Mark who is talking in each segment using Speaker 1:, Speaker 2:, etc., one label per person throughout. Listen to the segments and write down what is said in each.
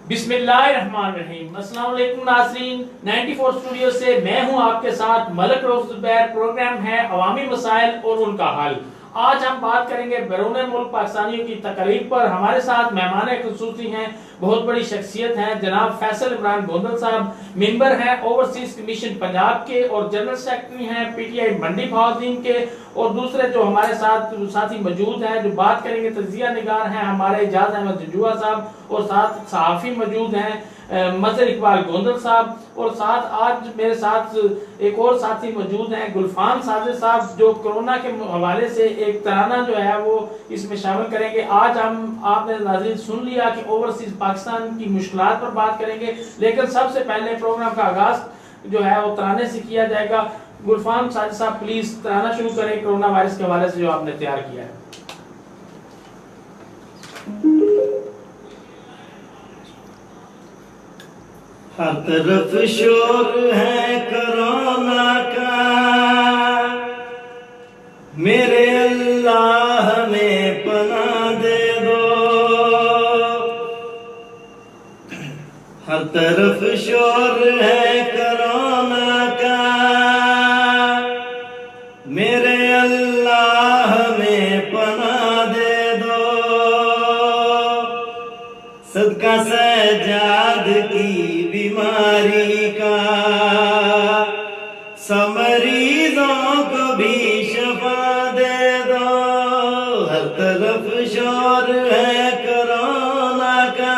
Speaker 1: बिस्मिल्लाहिर्रहमानिर्रहीम। अस्सलाम वालेकुम नाज़रीन, 94 स्टूडियो से मैं हूं आपके साथ मलक रोज़ ज़ुबैर। प्रोग्राम है अवामी मसाइल और उनका हल। आज हम बात करेंगे बैरून मुल्क पाकिस्तानियों की तकलीफ पर। हमारे साथ मेहमान खुसूसी हैं, बहुत बड़ी शख्सियत हैं, जनाब फैसल इमरान गोंदल साहब, मेंबर हैं ओवरसीज कमीशन पंजाब के और जनरल सेक्रेटरी हैं पीटीआई मंडी बहाउद्दीन के। और दूसरे जो हमारे साथ साथी मौजूद हैं जो बात करेंगे तजिया निगार हैं हमारे एजाज अहमद जजुआ साहब, और साथ सहाफ़ी मौजूद हैं मजहर इकबाल गोंदल साहब, और साथ आज मेरे साथ एक और साथी मौजूद हैं गुलफान साजिद साहब, जो कोरोना के हवाले से एक तराना जो है वो इसमें शामिल करेंगे। आज हम आपने नाज़रीन सुन लिया कि ओवरसीज पाकिस्तान की मुश्किलात पर बात करेंगे, लेकिन सबसे पहले प्रोग्राम का आगाज जो है वो तराने से किया जाएगा। गुलफान साजिद साहब प्लीज तराना शुरू करें कोरोना वायरस के हवाले से जो आपने तैयार किया है।
Speaker 2: हर तरफ शोर है कोरोना का, मेरे अल्लाह में पनाह दे दो। हर तरफ शोर है कोरोना का, मेरे अल्लाह में पनाह दे दो। सदका सजाद की बीमारी का, सब मरीजों को भी शफा दे दो। हर तरफ शोर है कोरोना का,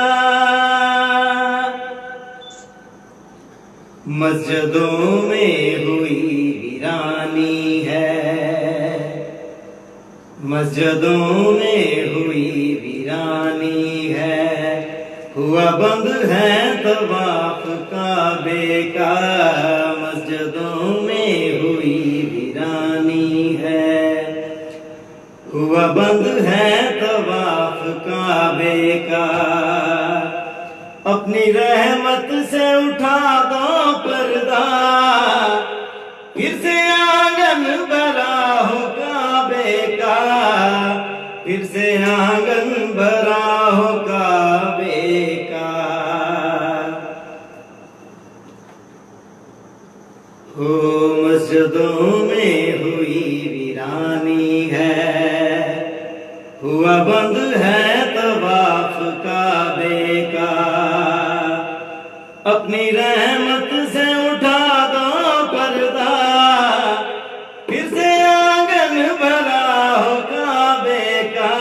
Speaker 2: मस्जिदों में हुई वीरानी है, मस्जिदों में हुई वीरानी है। हुआ बंद है तवाफ काबे का, मस्जिदों में हुई वीरानी है। हुआ बंद है तवाफ काबे का, अपनी रहमत से उठा दो पर्दा, फिर से आंगन भरा हो काबे का, फिर से आंगन भरा हो काबे का। हो मस्जिदों में हुई वीरानी है, हुआ बंद है तवाफ काबे का, अपनी रहमत से उठा दो पर्दा, फिर से आंगन भरा हो काबे का,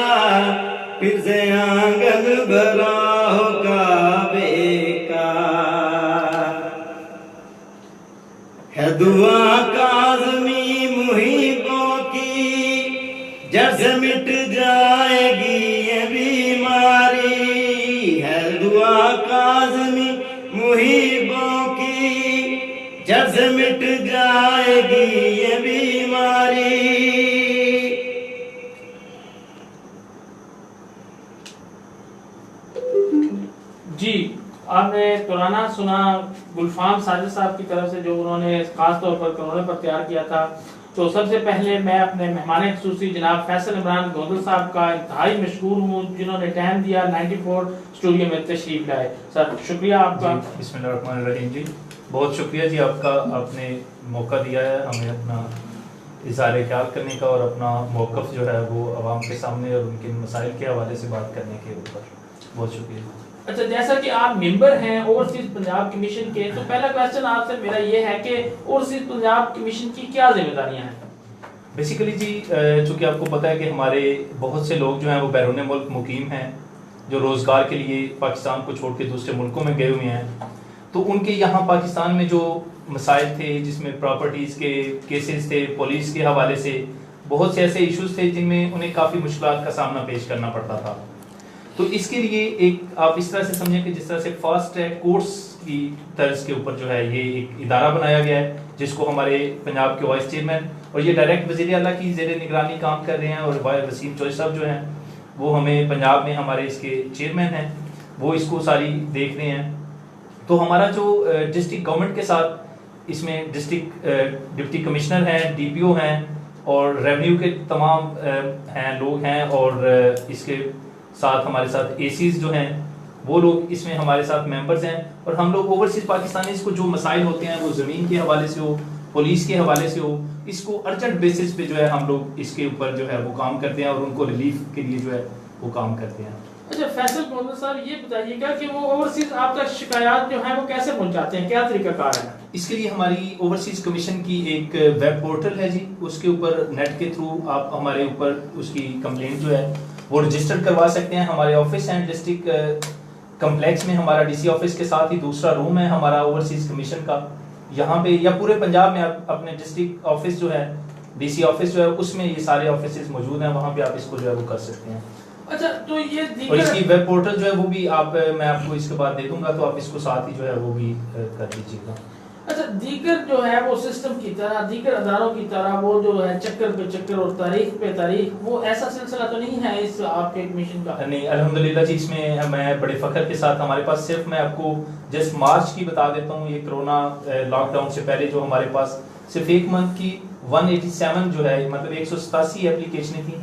Speaker 2: फिर से आंगन भरा हो काबे का। है दुआ काज़मी मुहिबों की, जड़ से मिट जाएगी ये बीमारी। है दुआ काज़मी मुहिबों की, जड़ से मिट जाएगी ये बीमारी।
Speaker 1: जी, आपने पुराना सुना गुलफाम साजिद साहब की तरफ से जो उन्होंने खास तौर पर कोरोना पर तैयार किया था। तो सबसे पहले मैं अपने मेहमान खुसूसी जनाब फैसल इमरान गोंदल साहब का इंतहाई मशहूर हूँ जिन्होंने टाइम दिया 94 स्टूडियो में तशरीफ लाए। सर शुक्रिया आपका।
Speaker 3: बिस्मिल्लाहिर्रहमानिर्रहीम जी, बहुत शुक्रिया जी आपका, आपने मौका दिया है हमें अपना इज़हार ख्याल करने का और अपना मौक़िफ़ जो है वो आवाम के सामने और उनके मसाइल के हवाले से बात करने के ऊपर बहुत शुक्रिया।
Speaker 1: अच्छा, जैसा कि आप मेंबर हैं ओवरसीज पंजाब कमीशन के, तो पहला क्वेश्चन आपसे मेरा ये है कि ओवरसीज पंजाब कमीशन की क्या जिम्मेदारियां हैं?
Speaker 3: बेसिकली जी, चूँकि आपको पता है कि हमारे बहुत से लोग जो हैं वो बैरून मुल्क मुकीम हैं, जो रोज़गार के लिए पाकिस्तान को छोड़ के दूसरे मुल्कों में गए हुए हैं। तो उनके यहाँ पाकिस्तान में जो मसाइल थे, जिसमें प्रॉपर्टीज़ के केसेस थे, पुलिस के हवाले से बहुत से ऐसे इशूज़ थे जिनमें उन्हें काफ़ी मुश्किलात का सामना पेश करना पड़ता था। तो इसके लिए एक आप इस तरह से समझें कि जिस तरह से फास्ट ट्रैक कोर्स की तर्ज के ऊपर जो है ये एक इदारा बनाया गया है, जिसको हमारे पंजाब के वाइस चेयरमैन और ये डायरेक्ट वज़ीर आला की ज़ेर निगरानी काम कर रहे हैं, और वसीम चौधरी साहब जो हैं वो हमें पंजाब में हमारे इसके चेयरमैन हैं, वो इसको सारी देख रहे हैं। तो हमारा जो डिस्ट्रिक्ट गवर्नमेंट के साथ इसमें डिस्ट्रिक्ट डिप्टी कमिश्नर हैं, डीपीओ हैं और रेवेन्यू के तमाम हैं लोग हैं, और इसके साथ हमारे साथ एसीज जो हैं वो लोग इसमें हमारे साथ मेंबर्स हैं। और हम लोग ओवरसीज पाकिस्तानीज़ को जो मसाइल होते हैं वो ज़मीन के हवाले से हो, पुलिस के हवाले से हो, इसको अर्जेंट बेसिस पे जो है हम लोग इसके ऊपर जो है वो काम करते हैं और उनको रिलीफ के लिए जो है वो काम करते हैं।
Speaker 1: अच्छा फैसल मोहम्मद साहब, ये बताइएगा कि वो ओवरसीज आप तक शिकायत जो है वो कैसे पहुंचाते हैं, क्या तरीकाकार है?
Speaker 3: इसके लिए हमारी ओवरसीज कमीशन की एक वेब पोर्टल है जी, उसके ऊपर नेट के थ्रू आप हमारे ऊपर उसकी कंप्लेंट जो है वो रजिस्टर करवा सकते हैं। हमारे ऑफिस एंड डिस्ट्रिक्ट कम्प्लेक्स में हमारा डीसी ऑफिस के साथ ही दूसरा रूम है हमारा ओवरसीज कमीशन का। यहाँ पे या पूरे पंजाब में आप अपने डिस्ट्रिक्ट ऑफिस जो है, डीसी ऑफिस जो है, उसमें ये सारे ऑफिस मौजूद हैं, वहाँ पे आप इसको जो है वो कर सकते हैं।
Speaker 1: अच्छा तो ये
Speaker 3: और इसकी वेब पोर्टल जो है वो भी आप मैं आपको इसके बाद दे दूंगा, तो आप इसको साथ ही जो है वो भी कर दीजिएगा।
Speaker 1: अच्छा दीगर जो है वो सिस्टम की तरह, दीगर अदारों की तरह वो जो है चक्कर पे चक्कर और तारीख पे तारीख, वो ऐसा सिलसिला तो नहीं है इस आपके कमीशन का?
Speaker 3: नहीं अल्हम्दुलिल्लाह जी, इसमें मैं बड़े फख्र के साथ हमारे पास सिर्फ मैं आपको जस्ट मार्च की बता देता हूँ, ये कोरोना लॉकडाउन से पहले जो हमारे पास सिर्फ एक मंथ की 187 जो है मतलब 187 एप्लीकेशनें थी,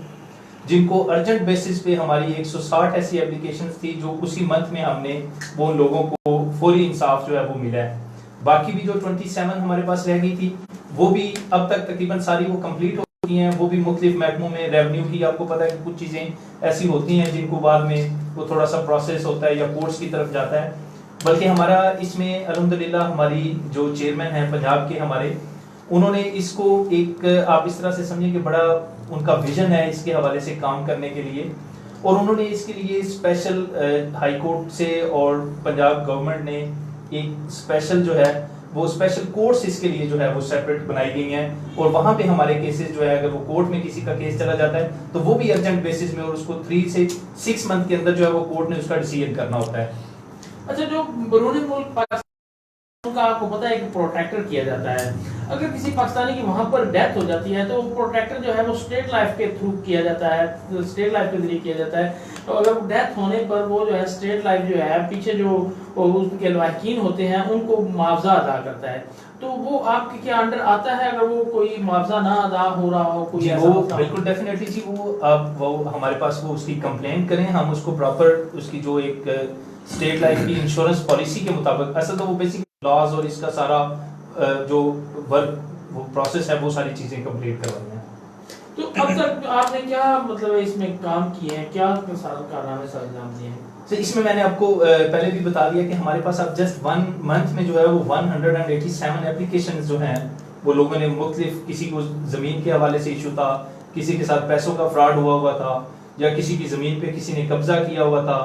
Speaker 3: जिनको अर्जेंट बेसिस पे हमारी 160 ऐसी एप्लीकेशंस थी जो उसी मंथ में हमने वो लोगों को फौरी इंसाफ जो है वो मिला है। बाकी भी जो 27 हमारे पास रह गई थी वो भी अब तक तकरीबन सारी वो कंप्लीट हो गई हैं। वो भी मुख्तलिफ महकमों में, रेवेन्यू की आपको पता है कि कुछ चीज़ें ऐसी होती हैं जिनको बाद में वो थोड़ा सा प्रोसेस होता है या कोर्ट्स की तरफ जाता है। बल्कि हमारा इसमें अल्हम्दुलिल्लाह हमारी जो चेयरमैन हैं पंजाब के हमारे, उन्होंने इसको एक आप इस तरह से समझें कि बड़ा उनका विजन है इसके हवाले से काम करने के लिए, और उन्होंने इसके लिए स्पेशल हाई कोर्ट से और पंजाब गवर्नमेंट ने एक स्पेशल जो है वो स्पेशल कोर्ट्स इसके लिए जो है वो सेपरेट बनाई गई हैं। और वहाँ पे हमारे केसेस जो है अगर वो कोर्ट में किसी का केस चला जाता है तो वो भी अर्जेंट बेसिस में और उसको 3 से 6 मंथ के अंदर जो है वो कोर्ट ने उसका डिसीजन करना होता है।
Speaker 1: अच्छा जो बरूनी मुल्क का आपको पता है कि प्रोटेक्टर किया जाता है, अगर किसी पाकिस्तानी की वहां पर डेथ हो जाती है तो प्रोटेक्टर जो है वो स्टेट लाइफ के थ्रू किया जाता है, स्टेट लाइफ के जरिए किया जाता है। तो अगर डेथ होने पर वो जो है स्टेट लाइफ जो है पीछे जो उसके लवाहिकीन होते हैं उनको मुआवजा अदा करता है, तो वो आपके क्या अंडर आता है अगर वो कोई मुआवजा ना अदा हो रहा हो कोई ऐसा?
Speaker 3: वो बिल्कुल डेफिनेटली जी, वो हमारे पास वो उसकी कंप्लेंट करें, हम उसको प्रॉपर उसकी जो एक स्टेट लाइफ की इंश्योरेंस पॉलिसी के मुताबिक, असल तो वो बेसिक लॉज और इसका सारा जो वर्क वो प्रोसेस है वो सारी चीजें कंप्लीट करवानी है।
Speaker 1: तो अब तक आपने क्या मतलब इसमें काम किए हैं, क्या कारनामे सर अंजाम दिए हैं?
Speaker 3: तो इसमें मैंने आपको पहले भी बता दिया कि हमारे पास अब जस्ट 1 मंथ में जो है वो 187 एप्लीकेशन जो हैं वो लोगों ने मुख्तलिफ, किसी को जमीन के हवाले से इशू था, किसी के साथ पैसों का फ्रॉड हुआ था, या किसी की जमीन पे किसी ने कब्जा किया हुआ था,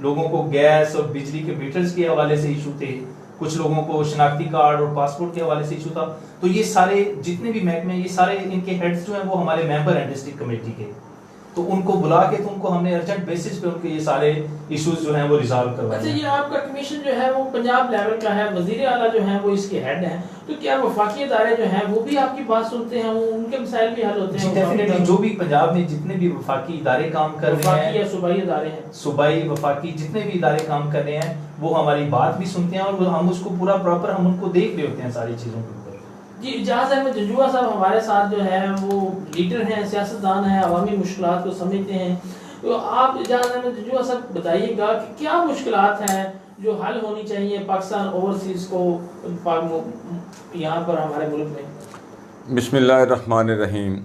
Speaker 3: लोगों को गैस और बिजली के मीटर्स के हवाले से इशू थे, कुछ लोगों को शनाख्ती कार्ड और पासपोर्ट के हवाले से इशू था। तो ये सारे जितने भी महकमे, ये सारे इनके हेड्स जो हैं वो हमारे मेंबर हैं डिस्ट्रिक्ट कमेटी के, तो उनको बुला के तो उनको हमने अर्जेंट बेसिस पे उनके ये सारे इश्यूज जो हैं वो रिजॉल्व करवाए।
Speaker 1: अच्छा ये आपका कमीशन जो है वो पंजाब लेवल का है, वजीर आला जो है वो इसके हेड हैं, तो क्या वफाकी इदारे जो हैं वो भी आपकी बात सुनते हैं, उनके मसाइल भी हल होते हैं?
Speaker 3: डेफिनेटली, जो भी पंजाब में जितने भी वफाकी इदारे काम कर रहे हैं या
Speaker 1: सूबाई इदारे हैं,
Speaker 3: सूबाई वफाकी जितने भी इदारे काम कर रहे हैं वो हमारी बात भी सुनते हैं और हम उसको पूरा प्रॉपर हम उनको देख रहे होते हैं सारी चीजों के ऊपर।
Speaker 1: जी इजाज़ अहमद जंजुआ साहब हमारे साथ जो है वो लीडर हैं, सियासतदान हैं, अवामी मुश्किलात को समझते हैं, तो आप इजाज़ अहमद जंजुआ साहब बताइएगा कि क्या मुश्किलात हैं जो हल होनी चाहिए पाकिस्तान ओवरसीज को यहाँ पर हमारे मुल्क में?
Speaker 4: बिस्मिल्लाहिर्रहमानिर्रहीम।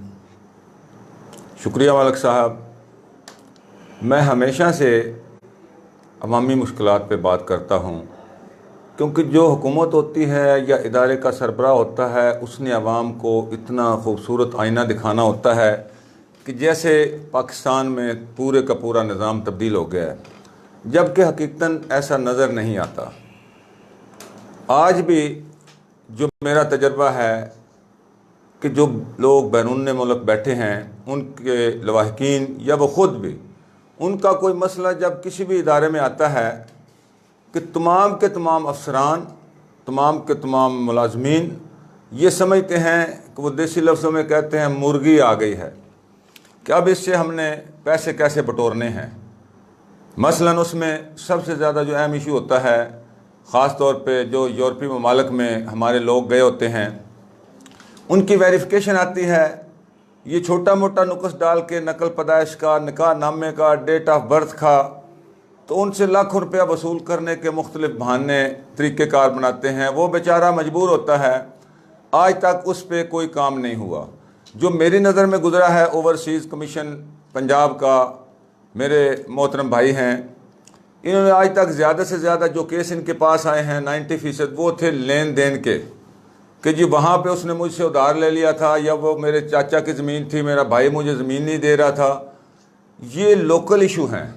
Speaker 4: शुक्रिया मालिक साहब, मैं हमेशा से अवामी मुश्किलात पे बात करता हूँ, क्योंकि जो हुकूमत होती है या इदारे का सरबराह होता है उसने अवाम को इतना खूबसूरत आईना दिखाना होता है कि जैसे पाकिस्तान में पूरे का पूरा निज़ाम तब्दील हो गया है, जबकि हकीकतन ऐसा नज़र नहीं आता। आज भी जो मेरा तजर्बा है कि जो लोग बैरून मुल्क बैठे हैं उनके लवाहिकीन या वो ख़ुद भी, उनका कोई मसला जब किसी भी इदारे में आता है कि तमाम के तमाम अफसरान, तमाम के तमाम मुलाजमीन ये समझते हैं कि वो देसी लफ्ज़ों में कहते हैं मुर्गी आ गई है कि अब इससे हमने पैसे कैसे बटोरने हैं। मसलन उसमें सबसे ज़्यादा जो अहम इशू होता है, ख़ास तौर पे जो यूरोपीय ममालिक में हमारे लोग गए होते हैं, उनकी वेरिफिकेशन आती है, ये छोटा मोटा नुक्स डाल के नकल पैदाइश का, निकाह नामे का, डेट ऑफ बर्थ का तो उनसे लाखों रुपया वसूल करने के मुख्तलिफ बहाने तरीक़ेकार बनाते हैं। वो बेचारा मजबूर होता है। आज तक उस पर कोई काम नहीं हुआ। जो मेरी नज़र में गुजरा है, ओवरसीज़ कमीशन पंजाब का, मेरे मोहतरम भाई हैं, इन्होंने आज तक ज़्यादा से ज़्यादा जो केस इनके पास आए हैं 90% वो थे लेन देन के, कि जी वहाँ पे उसने मुझसे उधार ले लिया था, या वो मेरे चाचा की ज़मीन थी, मेरा भाई मुझे ज़मीन नहीं दे रहा था। ये लोकल इशू हैं।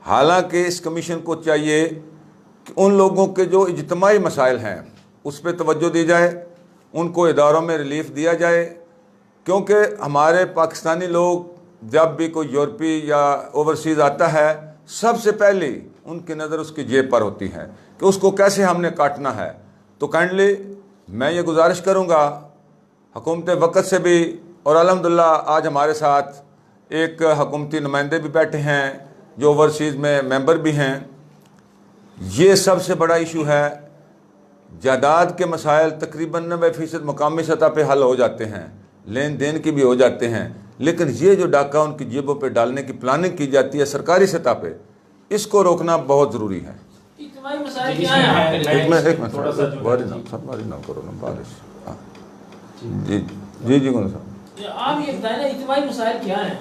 Speaker 4: हालांकि इस कमीशन को चाहिए कि उन लोगों के जो इज्तिमाई मसाइल हैं उस पर तवज्जो दी जाए, उनको इदारों में रिलीफ दिया जाए, क्योंकि हमारे पाकिस्तानी लोग जब भी कोई यूरोपी या ओवरसीज़ आता है, सबसे पहले उनकी नज़र उसकी जेब पर होती है कि उसको कैसे हमने काटना है। तो काइंडली मैं ये गुजारिश करूँगा हुकूमत वक़्त से भी, और अल्हम्दुलिल्लाह आज हमारे साथ एक हुकूमती नुमाइंदे भी बैठे हैं जो ओवरसीज़ में मेंबर भी हैं। ये सबसे बड़ा इशू है। जायदाद के मसाइल तकरीबन 90% मुकामी सतह पे हल हो जाते हैं, लेन देन की भी हो जाते हैं, लेकिन ये जो डाका उनकी जेबों पे डालने की प्लानिंग की जाती है सरकारी सतह पे, इसको रोकना बहुत ज़रूरी है।
Speaker 1: इज्तिमाई मसाइल क्या हैं?
Speaker 4: एक मिनट
Speaker 3: थोड़ा सा
Speaker 4: बारी ना करो ना बारिश। हाँ जी जी जी कौन सा
Speaker 1: आप ये बताएं ना, इज्तिमाई मसाइल क्या हैं?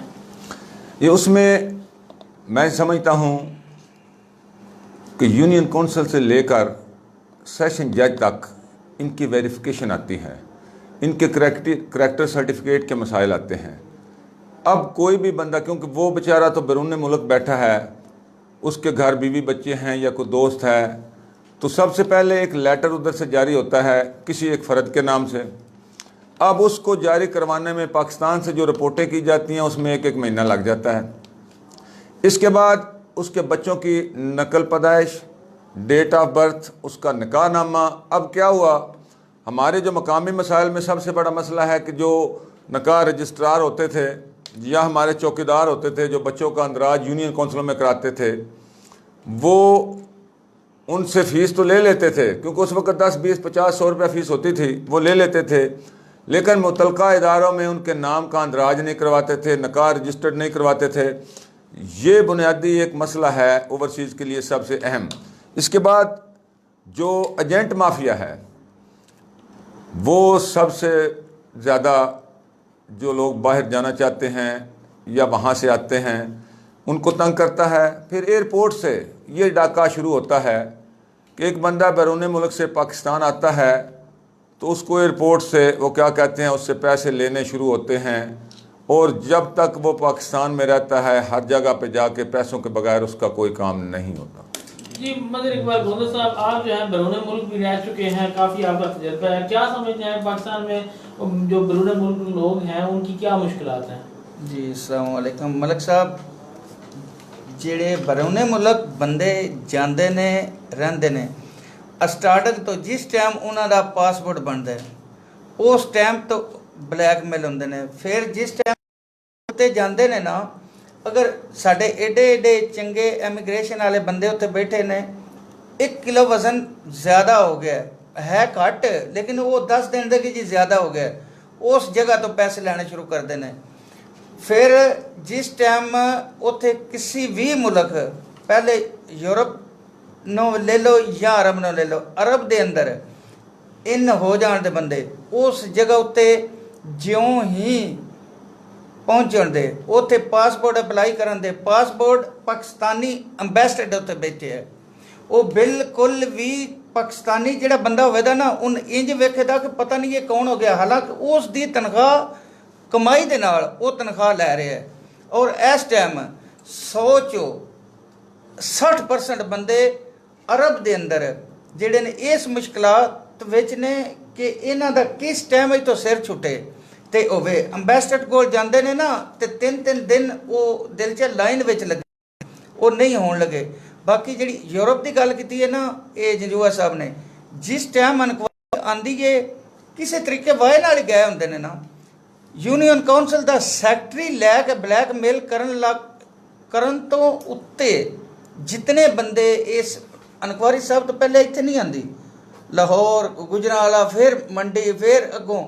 Speaker 4: ये उसमें मैं समझता हूँ कि यूनियन काउंसिल से लेकर सेशन जज तक इनकी वेरिफिकेशन आती है, इनके करैक्टर सर्टिफिकेट के मसाइल आते हैं। अब कोई भी बंदा, क्योंकि वो बेचारा तो बैरून मुल्क बैठा है, उसके घर बीवी बच्चे हैं या कोई दोस्त है, तो सबसे पहले एक लेटर उधर से जारी होता है किसी एक फ़र्द के नाम से। अब उसको जारी करवाने में पाकिस्तान से जो रिपोर्टें की जाती हैं उसमें एक महीना लग जाता है। इसके बाद उसके बच्चों की नकल पैदाइश, डेट ऑफ बर्थ, उसका निकाह नामा। अब क्या हुआ, हमारे जो मकामी मसाइल में सबसे बड़ा मसला है कि जो निकाह रजिस्ट्रार होते थे या हमारे चौकीदार होते थे जो बच्चों का अंदराज यूनियन काउंसिलों में कराते थे, वो उनसे फ़ीस तो ले लेते थे, क्योंकि उस वक्त 10, 20, 50, 100 रुपया फ़ीस होती थी, वो ले लेते थे, लेकिन मुतलका इदारों में उनके नाम का अंदराज नहीं करवाते थे, निकाह रजिस्टर्ड नहीं करवाते थे। ये बुनियादी एक मसला है ओवरसीज़ के लिए सबसे अहम। इसके बाद जो एजेंट माफिया है, वो सबसे ज़्यादा जो लोग बाहर जाना चाहते हैं या वहाँ से आते हैं उनको तंग करता है। फिर एयरपोर्ट से ये डाका शुरू होता है कि एक बंदा बैरून मुल्क से पाकिस्तान आता है तो उसको एयरपोर्ट से वो क्या कहते हैं उससे पैसे लेने शुरू होते हैं, और जब तक वो पाकिस्तान में रहता है हर जगह पे जाके पैसों के बगैर उसका कोई काम नहीं होता।
Speaker 1: जी मदर इकबाल गोंदा साहब, आप जो है बैरून मुल्क भी रह चुके हैं, काफ़ी आपका तजर्बा है, क्या समझते हैं पाकिस्तान में जो बैरून मुल्क लोग हैं उनकी क्या मुश्किलात हैं?
Speaker 5: जी अस्सलाम वालेकुम मलिक साहब, ਜਿਹੜੇ ਬਰੂਨੇ ਮੁਲਕ ਬੰਦੇ ਜਾਂਦੇ ਨੇ ਰਹਿੰਦੇ ਨੇ, ਸਟਾਰਟਿੰਗ ਤੋਂ ਜਿਸ ਟਾਈਮ ਉਹਨਾਂ ਦਾ ਪਾਸਪੋਰਟ ਬਣਦਾ ਹੈ ਉਸ ਟਾਈਮ ਤੋਂ ਬਲੈਕਮੇਲ ਹੁੰਦੇ ਨੇ। ਫਿਰ ਜਿਸ ਟਾਈਮ ਤੇ ਜਾਂਦੇ ਨੇ ਨਾ, ਅਗਰ ਸਾਡੇ ਏਡੇ ਚੰਗੇ ਇਮੀਗ੍ਰੇਸ਼ਨ ਵਾਲੇ ਬੰਦੇ ਉੱਥੇ ਬੈਠੇ ਨੇ, 1 किलो वज़न ज़्यादा हो गया है घट, लेकिन वो 10 दिन ਦੇ ਕਿ ਜੀ ज़्यादा हो गया, उस जगह तो पैसे ਲੈਣੇ शुरू कर देने। फिर जिस टाइम उत्थे किसी भी मुल्क, पहले यूरोप नो ले लो या अरब नो ले लो, अरब दे अंदर इन हो जाने दे बंदे उस जगह उत्ते ज्यों ही पहुँचण दे, उत्थे पासपोर्ट अप्लाई करन दे, पासपोर्ट पाकिस्तानी अंबैसडर उत्ते बैठे है, वो बिल्कुल भी पाकिस्तानी जिहड़ा बंदा होवेगा ना उन इंज वेखेदा कि पता नहीं ये कौन हो गया, हालांकि उस दी तनख्वाह कमाई दे नाल वो तनख्वाह लै रहे हैं। और इस टाइम 100 चो 60% बंदे अरब दे अंदर जिहड़े ने इस मुश्किलात विच ने कि इन्हां दा किस टाइम तो सिर छुटे ते होवे। अंबैसडर कोल जांदे ने ना ते 3-3 दिन वो दिल च लाइन विच लगे, वो नहीं होण लगे। बाकी जिहड़ी यूरोप की गल की है ना, ये जंजूआ साहब ने जिस टाइम इनक्वायरी आंदी है किसी तरीके वाहे नाल गए होंदे ने ना, यूनियन काउंसिल का सैकटरी लैके ब्लैकमेल करन तो उत्ते जितने बंदे इस इनक्वायरी सब तो पहले इत्थे नहीं आंदी, लाहौर, गुजरांवाला, फिर मंडी, फिर अगों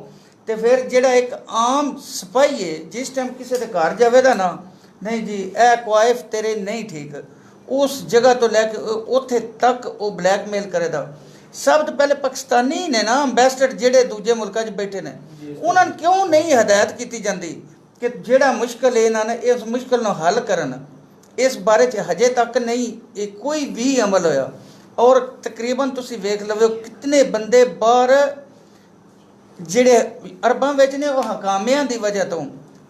Speaker 5: तो फिर जिहड़ा एक आम सिपाही है जिस टाइम किसी के घर जावेगा ना, नहीं जी ए क्वाइफ तेरे नहीं ठीक, ਉਸ ਜਗ੍ਹਾ ਤੋਂ ਲੈ ਕੇ ਉੱਥੇ ਤੱਕ ਉਹ ਬਲੈਕਮੇਲ ਕਰੇਦਾ। ਸਭ ਤੋਂ ਪਹਿਲੇ ਪਾਕਿਸਤਾਨੀ ਨੇ ਨਾ ਅੰਬੈਸਡਰ ਜਿਹੜੇ ਦੂਜੇ ਮੁਲਕਾਂ 'ਚ ਬੈਠੇ ਨੇ, ਉਹਨਾਂ ਨੂੰ ਕਿਉਂ ਨਹੀਂ ਹਦਾਇਤ ਕੀਤੀ ਜਾਂਦੀ ਕਿ ਜਿਹੜਾ ਮੁਸ਼ਕਲ ਇਹਨਾਂ ਨੇ ਇਸ ਮੁਸ਼ਕਲ ਨੂੰ ਹੱਲ ਕਰਨ। ਇਸ ਬਾਰੇ 'ਚ ਹਜੇ ਤੱਕ ਨਹੀਂ ਇਹ ਕੋਈ ਵੀ ਅਮਲ ਹੋਇਆ। ਔਰ ਤਕਰੀਬਨ ਤੁਸੀਂ ਵੇਖ ਲਵੋ ਕਿਤਨੇ ਬੰਦੇ ਬਾਹਰ ਜਿਹੜੇ ਅਰਬਾਂ ਵਿੱਚ ਨੇ ਉਹ ਹਕਾਮਿਆਂ ਦੀ ਵਜ੍ਹਾ ਤੋਂ,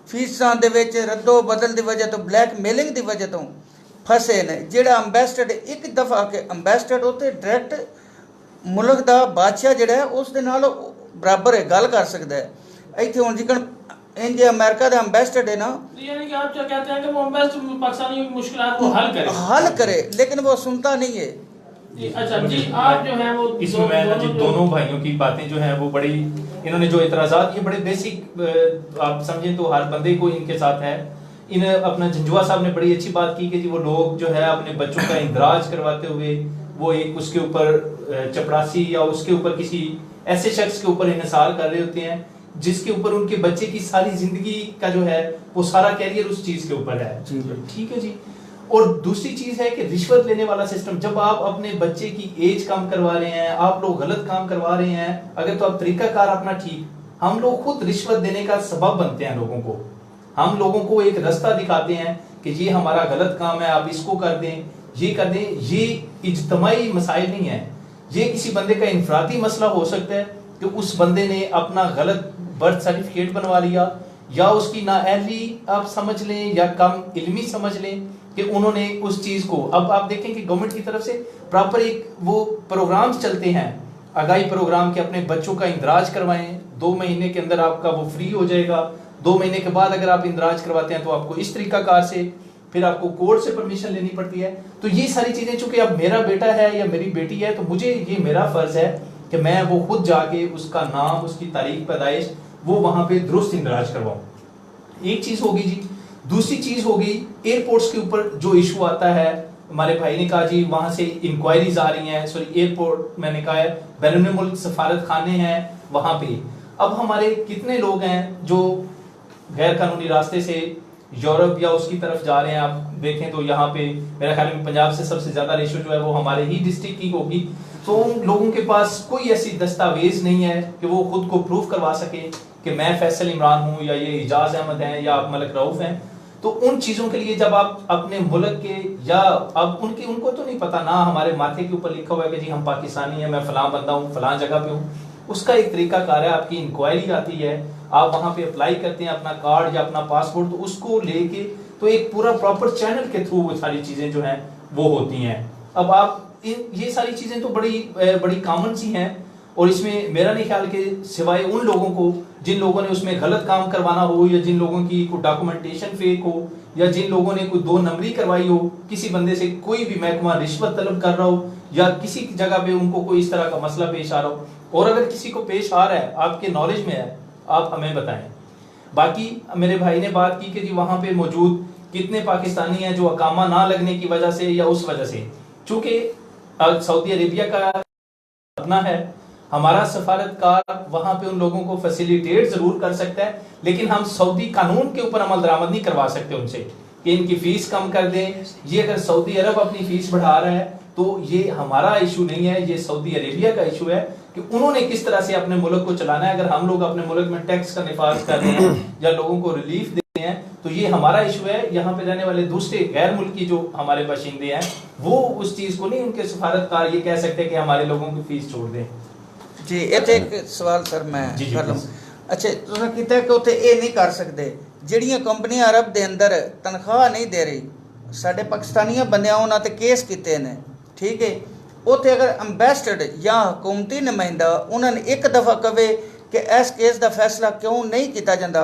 Speaker 5: ਫੀਸਾਂ ਦੇ ਵਿੱਚ ਰੱਦੋ ਬਦਲ ਦੀ ਵਜ੍ਹਾ ਤੋਂ, ਬਲੈਕਮੇਲਿੰਗ ਦੀ ਵਜ੍ਹਾ ਤੋਂ ਫਸੇ ਨੇ। ਜਿਹੜਾ ਅੰਬੈਸਡਰ ਇੱਕ ਦਫਾ ਕੇ ਅੰਬੈਸਡਰ ਉੱਤੇ ਡਾਇਰੈਕਟ ਮੁਲਕ ਦਾ ਬਾਦਸ਼ਾਹ ਜਿਹੜਾ ਹੈ ਉਸ ਦੇ ਨਾਲ ਬਰਾਬਰ ਹੈ, ਗੱਲ ਕਰ ਸਕਦਾ ਹੈ। ਇੱਥੇ ਹੁਣ ਜਿਕਣ इंज अमेरिका का एम्बेसडर है ना,
Speaker 1: यानी कि आप क्या कहते हैं कि वो एम्बेसडर पाकिस्तानियों की मुश्किलात को हल करे
Speaker 5: लेकिन वो सुनता नहीं है।
Speaker 1: अच्छा जी, आप जो है वो
Speaker 3: इसमें मैं जी दोनों भाइयों की बातें जो है वो बड़ी, इन्होंने जो इतराज़ात ये बड़े बेसिक आप समझें तो हर बंदे को इनके साथ है। इन अपना झंझुआ साहब ने बड़ी अच्छी बात की कि जी वो लोग जो है अपने बच्चों का इंदराज करवाते हुए वो एक उसके ऊपर चपरासी या उसके ऊपर किसी ऐसे शख्स के ऊपर इन्हिसार कर रहे होते हैं जिसके ऊपर उनके बच्चे की सारी जिंदगी का जो है वो सारा कैरियर उस चीज के ऊपर है। ठीक है जी। और दूसरी चीज है कि रिश्वत लेने वाला सिस्टम, जब आप अपने बच्चे की एज कम करवा रहे हैं, आप लोग गलत काम करवा रहे हैं, अगर तो आप तरीकाकार अपना ठीक, हम लोग खुद रिश्वत देने का सबब बनते हैं लोगों को। हम लोगों को एक रास्ता दिखाते हैं कि ये हमारा गलत काम है, आप इसको कर दें, ये कर दें। ये इज्तमाई मसाइल नहीं है, ये किसी बंदे का इनफरादी मसला हो सकता है कि उस बंदे ने अपना गलत बर्थ सर्टिफिकेट बनवा लिया, या उसकी नाअहली आप समझ लें या कम इल्मी समझ लें कि उन्होंने उस चीज को, अब आप देखें कि गवर्नमेंट की तरफ से प्रॉपर एक वो प्रोग्राम्स चलते हैं, आगाही प्रोग्राम के अपने बच्चों का इंदराज करवाएं, 2 महीने के अंदर आपका वो फ्री हो जाएगा। 2 महीने के बाद अगर आप इंदराज करवाते हैं तो आपको इस तरीकाकार से फिर आपको कोर्ट से परमिशन लेनी पड़ती है। तो ये सारी चीजें चूंकि अब मेरा बेटा है या मेरी बेटी है तो मुझे ये मेरा फर्ज है कि मैं वो खुद जाके उसका नाम, उसकी तारीख पैदाइश वो वहां पे दुरुस्त इंदराज करवाऊं। एक चीज होगी जी। दूसरी चीज होगी एयरपोर्ट्स के ऊपर जो इशू आता है, हमारे भाई ने कहा जी वहां से इंक्वायरीज आ रही हैं, सॉरी एयरपोर्ट मैंने कहा है, बैरून मुल्क सफारत खाने हैं वहां पे। अब हमारे कितने लोग हैं जो गैर कानूनी रास्ते से यूरोप या उसकी तरफ जा रहे हैं। आप देखें तो यहाँ पे मेरा ख्याल में पंजाब से सबसे ज्यादा रेशो जो है वो हमारे ही डिस्ट्रिक्ट की होगी। तो उन लोगों के पास कोई ऐसी दस्तावेज नहीं है कि वो खुद को प्रूफ करवा सके कि मैं फैसल इमरान हूँ या ये इजाज अहमद हैं या आप मलक रऊफ हैं। तो उन चीजों के लिए जब आप अपने मुल्क के या अब उनको तो नहीं पता ना, हमारे माथे के ऊपर लिखा हुआ है कि जी हम पाकिस्तानी हैं, मैं फलां बंदा हूँ, फलां जगह पे हूँ। उसका एक तरीका कार है, आपकी इंक्वायरी आती है, आप वहां पे अप्लाई करते हैं अपना कार्ड या अपना पासपोर्ट, तो उसको लेके तो एक पूरा प्रॉपर चैनल के थ्रू वो सारी चीजें जो हैं वो होती हैं। अब आप ये सारी चीजें तो बड़ी कॉमन सी हैं, और इसमें मेरा नहीं ख्याल कि सिवाय उन लोगों को जिन लोगों ने उसमें गलत काम करवाना हो, या जिन लोगों की कोई डॉक्यूमेंटेशन फेक हो, या जिन लोगों ने कोई 2 नंबरी करवाई हो, किसी बंदे से कोई भी महकमा रिश्वत तलब कर रहा हो, या किसी जगह पे उनको कोई इस तरह का मसला पेश आ रहा हो, और अगर किसी को पेश आ रहा है आपके नॉलेज में है आप हमें बताएं। बाकी मेरे भाई ने बात की कि जी वहां पे मौजूद कितने पाकिस्तानी हैं जो अकामा ना लगने की वजह से या उस वजह से, चूंकि सऊदी अरेबिया का अपना है, हमारा सफारतकार वहां पे उन लोगों को फैसिलिटेट जरूर कर सकता है, लेकिन हम सऊदी कानून के ऊपर अमल दरामद नहीं करवा सकते उनसे कि इनकी फीस कम कर दें। ये अगर सऊदी अरब अपनी फीस बढ़ा रहा है तो ये हमारा इशू नहीं है, ये सऊदी अरेबिया का इशू है कि उन्होंने किस तरह से अपने मुल्क को चलाना है। अगर हम लोग अपने मुल्क में टैक्स का निफाज कर रहे हैं या लोगों को रिलीफ दे रहे हैं तो ये हमारा इशू है। यहाँ पे रहने वाले दूसरे गैर मुल्की जो हमारे बाशिंदे हैं वो उस चीज को नहीं, उनके सफारतकार ये कह सकते कि हमारे लोगों की फीस छोड़ दें।
Speaker 5: जी एक सवाल सर मैं कर लूँ। अच्छा तुसें कीता कि उत्थे ये नहीं कर सकते, ਜਿਹੜੀਆਂ ਕੰਪਨੀਆਂ ਅਰਬ ਦੇ ਅੰਦਰ ਤਨਖਾਹ ਨਹੀਂ ਦੇ ਰਹੀ, ਸਾਡੇ ਪਾਕਿਸਤਾਨੀਆਂ ਬੰਦਿਆਂ ਉਹਨਾਂ ਤੇ ਕੇਸ ਕੀਤੇ ਨੇ, ਠੀਕ ਹੈ। ਉੱਥੇ ਅਗਰ ਅੰਬੈਸਡਰ ਜਾਂ ਹਕੂਮਤੀ ਨੁਮਾਇੰਦਾ ਉਹਨਾਂ ਨੇ ਇੱਕ ਦਫਾ ਕਵੇ कि इस केस का फैसला क्यों नहीं किया जाता,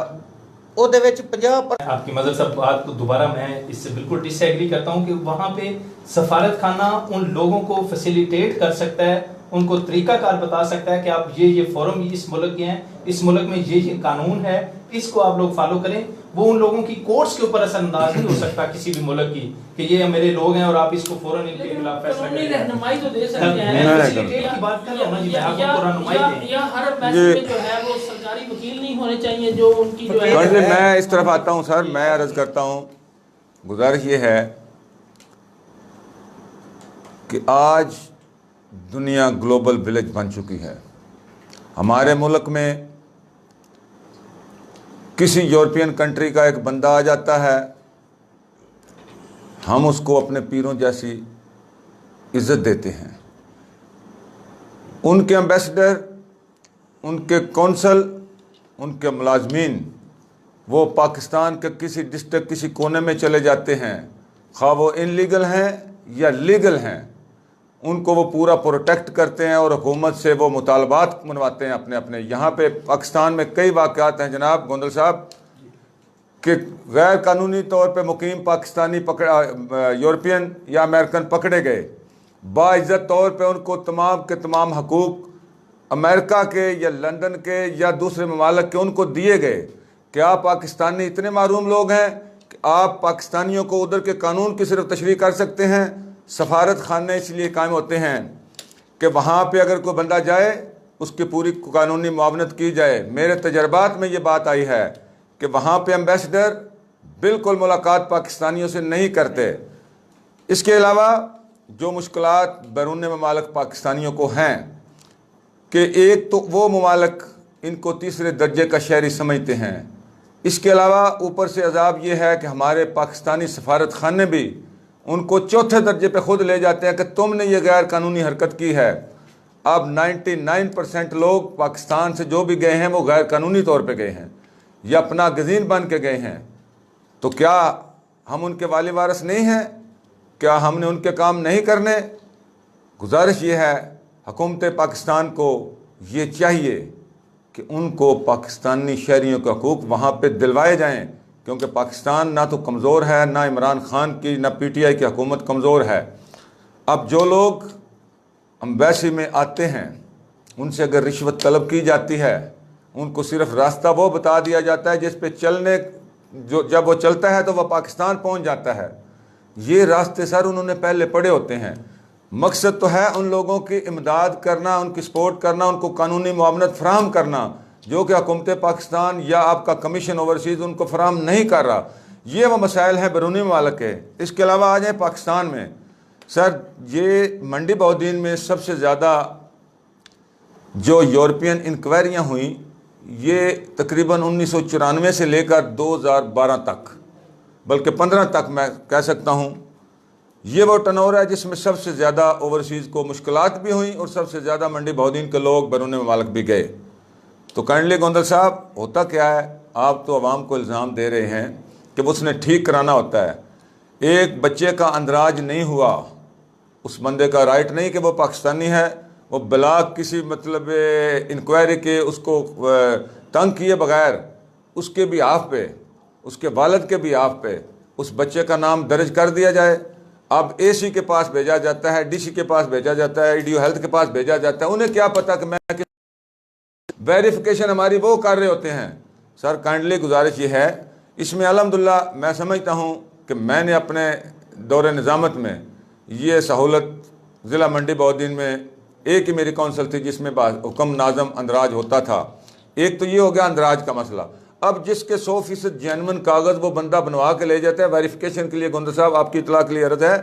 Speaker 5: ਉਹਦੇ ਵਿੱਚ 50%।
Speaker 3: आपकी मदर साहब बात को दोबारा मैं इससे बिल्कुल डिसएग्री करता हूँ कि वहाँ पे सफारत खाना उन लोगों को फैसिलिटेट कर सकता है, उनको तरीकाकार बता सकता है कि आप ये फॉर्म इस मुल्क के हैं, इस मुल्क में ये कानून है, इसको आप लोग फॉलो करें। वो उन लोगों की कोर्ट्स के ऊपर असरअंदाज नहीं हो सकता किसी भी मुल्क की कि ये मेरे लोग हैं और आप इसको फौरन इनके खिलाफ फैसला करें।
Speaker 1: रहनुमाई तो दे सकते हैं,
Speaker 3: की बात कर रहा हूं ना जी, मैं आपको रहनुमाई दें।
Speaker 1: या हर फैसले में जो है वो सरकारी वकील नहीं होने चाहिए जो उनकी जो है।
Speaker 4: मैं इस तरफ आता हूं सर, मैं अर्ज करता हूं, गुजारिश ये है कि आज दुनिया ग्लोबल विलेज बन चुकी है। हमारे मुल्क में किसी यूरोपियन कंट्री का एक बंदा आ जाता है, हम उसको अपने पीरों जैसी इज्जत देते हैं। उनके एम्बेसडर, उनके कौंसल, उनके मुलाजमीन वो पाकिस्तान के किसी डिस्ट्रिक्ट, किसी कोने में चले जाते हैं, खा वो इनलीगल हैं या लीगल हैं, उनको वो पूरा प्रोटेक्ट करते हैं और हुकूमत से वो मुतालबात मनवाते हैं अपने अपने। यहाँ पे पाकिस्तान में कई वाक़यात हैं जनाब गोंदल साहब कि गैर कानूनी तौर पे मुकीम पाकिस्तानी यूरोपियन या अमेरिकन पकड़े गए, बाइज्जत तौर पे उनको तमाम के तमाम हकूक़ अमेरिका के या लंदन के या दूसरे ममालिक के उनको दिए गए। क्या पाकिस्तानी इतने मारूम लोग हैं कि आप पाकिस्तानियों को उधर के कानून की सिर्फ तशरीह कर सकते हैं? सफारत खाने इसलिए कायम होते हैं कि वहाँ पे अगर कोई बंदा जाए उसकी पूरी कानूनी मुआवनत की जाए। मेरे तजर्बात में ये बात आई है कि वहाँ पे एम्बेसडर बिल्कुल मुलाकात पाकिस्तानियों से नहीं करते। इसके अलावा जो मुश्किलात बैरून ममालिक पाकिस्तानियों को हैं कि एक तो वो ममालिक इनको तीसरे दर्जे का शहरी समझते हैं, इसके अलावा ऊपर से अजाब ये है कि हमारे पाकिस्तानी सफारत खाने भी उनको चौथे दर्जे पे ख़ुद ले जाते हैं कि तुमने ये गैर कानूनी हरकत की है। अब 99% लोग पाकिस्तान से जो भी गए हैं वो गैर कानूनी तौर पे गए हैं या अपना गजीन बन के गए हैं। तो क्या हम उनके वाली वारिस नहीं हैं? क्या हमने उनके काम नहीं करने? गुजारिश ये है हुकूमत पाकिस्तान को ये चाहिए कि उनको पाकिस्तानी शहरियों के हकूक़ वहाँ पे दिलवाए जाएँ, क्योंकि पाकिस्तान ना तो कमज़ोर है, ना इमरान ख़ान की ना PTI की हुकूमत कमज़ोर है। अब जो लोग एम्बेसी में आते हैं उनसे अगर रिश्वत तलब की जाती है, उनको सिर्फ रास्ता वो बता दिया जाता है जिस पे चलने, जो जब वो चलता है तो वह पाकिस्तान पहुंच जाता है। ये रास्ते सर उन्होंने पहले पढ़े होते हैं। मकसद तो है उन लोगों की इमदाद करना, उनकी सपोर्ट करना, उनको कानूनी मुआवनत फराहम करना, जो कि हुकूमत पाकिस्तान या आपका कमीशन ओवरसीज़ उनको फराहम नहीं कर रहा। ये वो मसाइल हैं बैरूनी ममालिक के। इसके अलावा आ जाए पाकिस्तान में, सर ये मंडी बौद्दीन में सबसे ज़्यादा जो यूरोपियन इंक्वायरियाँ हुई ये तकरीबन 1994 से लेकर 2012 तक, बल्कि 15 तक मैं कह सकता हूँ, ये वो टर्नओवर है जिसमें सबसे ज़्यादा ओवरसीज़ को मुश्किलात भी हुई और सबसे ज़्यादा मंडी बौद्दीन के लोग बैरून ममालिक भी गए। तो काइंडली गोंदल साहब, होता क्या है, आप तो आवाम को इल्ज़ाम दे रहे हैं कि उसने ठीक कराना होता है। एक बच्चे का अंदराज नहीं हुआ, उस बंदे का राइट नहीं कि वो पाकिस्तानी है, वो बिला किसी मतलब इंक्वायरी के उसको तंग किए बगैर उसके भी आप पे, उसके वालिद के भी आप पे उस बच्चे का नाम दर्ज कर दिया जाए। अब AC के पास भेजा जाता है, DC के पास भेजा जाता है, EDO हेल्थ के पास भेजा जाता है। उन्हें क्या पता कि मैं वेरिफिकेशन हमारी वो कर रहे होते हैं। सर काइंडली गुजारिश ये है, इसमें अल्हम्दुलिल्लाह मैं समझता हूँ कि मैंने अपने दौरे निज़ामत में ये सहूलत ज़िला मंडी बौद्दीन में एक ही मेरी काउंसिल थी जिसमें हुक्म नाज़म अंदराज होता था। एक तो ये हो गया अंदराज का मसला। अब जिसके 100% जेन्युइन कागज़ वो बंदा बनवा के ले जाता है वेरिफिकेशन के लिए, गोंदल साहब आपकी इतला के लिए अर्ज़ है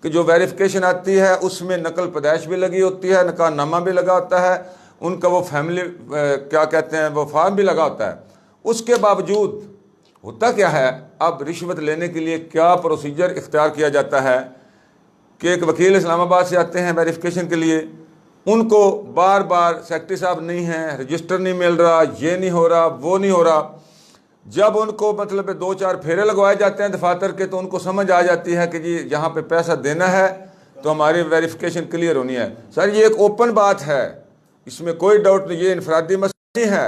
Speaker 4: कि जो वेरिफिकेशन आती है उसमें नकल पैदाइश भी लगी होती है, निकाहनामा भी लगा होता है, उनका वो फैमिली क्या कहते हैं वो फॉर्म भी लगा होता है। उसके बावजूद होता क्या है, अब रिश्वत लेने के लिए क्या प्रोसीजर इख्तियार किया जाता है कि एक वकील इस्लामाबाद से आते हैं वेरिफिकेशन के लिए, उनको बार बार सेक्रेटरी साहब नहीं हैं, रजिस्टर नहीं मिल रहा, ये नहीं हो रहा, वो नहीं हो रहा। जब उनको मतलब 2-4 फेरे लगवाए जाते हैं दफातर के, तो उनको समझ आ जाती है कि जी यहाँ पे पैसा देना है तो हमारी वेरिफिकेशन क्लियर होनी है। सर ये एक ओपन बात है, इसमें कोई डाउट नहीं, ये इनफरादी मसला नहीं है,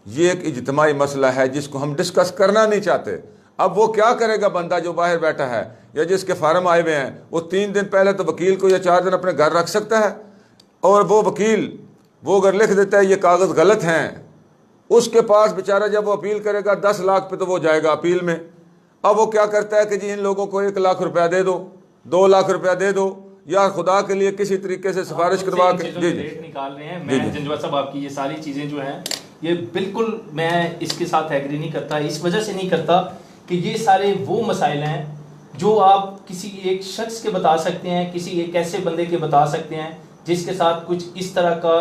Speaker 4: ये एक इज्तिमाई मसला है जिसको हम डिस्कस करना नहीं चाहते। अब वो क्या करेगा बंदा जो बाहर बैठा है या जिसके फार्म आए हुए हैं, वो 3 दिन पहले तो वकील को या 4 दिन अपने घर रख सकता है, और वो वकील वो अगर लिख देता है ये कागज़ गलत हैं, उसके पास बेचारा जब वो अपील करेगा 10 लाख पे तो वो जाएगा अपील में। अब वो क्या करता है कि जी इन लोगों को 1 लाख रुपया दे दो, 2 लाख रुपया दे दो, या खुदा के लिए किसी तरीके से सिफारिश करवा के जी
Speaker 3: रेट निकाल रहे हैं। मैं जंजवा साहब आपकी ये सारी चीज़ें जो हैं ये बिल्कुल मैं इसके साथ एग्री नहीं करता। इस वजह से नहीं करता कि ये सारे वो मसाइल हैं जो आप किसी एक शख्स के बता सकते हैं, किसी एक ऐसे बंदे के बता सकते हैं जिसके साथ कुछ इस तरह का